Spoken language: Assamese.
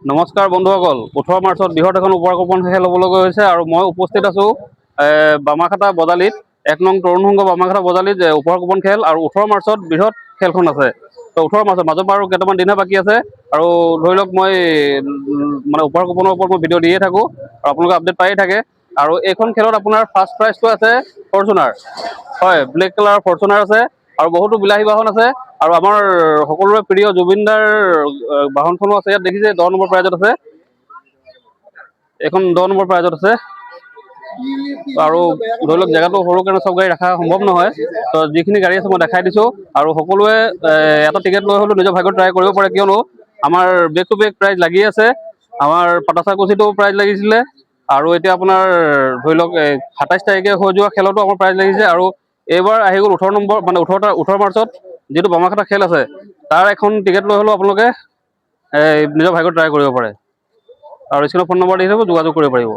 নমস্কাৰ বন্ধুসকল, 18 মাৰ্চত বৃহৎ এখন উপৰকোপন খেল হ'বলৈ গৈ হৈছে আৰু মই উপস্থিত আছোঁ বামাখাটা বজালিত 1 নং তৰুণ সংঘ বামাখাটা বজালিত উপৰকোপন খেল আৰু 18 মাৰ্চত বৃহৎ খেলখন আছে। তো 18 মাৰ্চত মাজত বাৰু কেইটামান দিনহে বাকী আছে আৰু ধৰি লওক মই মানে উপৰকোপনৰ ওপৰত মই ভিডিঅ' দিয়ে থাকোঁ আৰু আপোনালোকে আপডেট পায়ে থাকে। আৰু এইখন খেলত আপোনাৰ ফাৰ্ষ্ট প্ৰাইজটো আছে ফৰ্চুনাৰ, হয়, ব্লেক কালাৰৰ ফৰ্চুনাৰ আছে আৰু বহুতো বিলাহী বাহন আছে আৰু আমাৰ সকলোৰে প্ৰিয় জুবিনদাৰ বাহনখনো আছে। ইয়াত দেখিছে 10 নম্বৰ প্ৰাইজত আছে, এইখন 10 নম্বৰ প্ৰাইজত আছে। আৰু ধৰি লওক জেগাটো সৰু কাৰণে চব গাড়ী ৰখা সম্ভৱ নহয়, তো যিখিনি গাড়ী আছে মই দেখাই দিছোঁ আৰু সকলোৱে এটা টিকেট লৈ হ'লেও নিজৰ ভাগ্যত ট্ৰাই কৰিব পাৰে, কিয়নো আমাৰ বেক টু বেক প্ৰাইজ লাগি আছে। আমাৰ পাটাচাকুচিতো প্ৰাইজ লাগিছিলে আৰু এতিয়া আপোনাৰ ধৰি লওক 27 তাৰিখে হৈ যোৱা খেলতো আমাৰ প্ৰাইজ লাগিছে আৰু এইবাৰ আহি গ'ল 18 নম্বৰ মানে 18 মাৰ্চত যিটো বামাখাটা খেল আছে তাৰ এখন টিকেট লৈ হ'লেও আপোনালোকে নিজৰ ভাগ্যত ট্ৰাই কৰিব পাৰে আৰু স্ক্ৰীণত ফোন নম্বৰ দি থাকিব, যোগাযোগ কৰিব পাৰিব।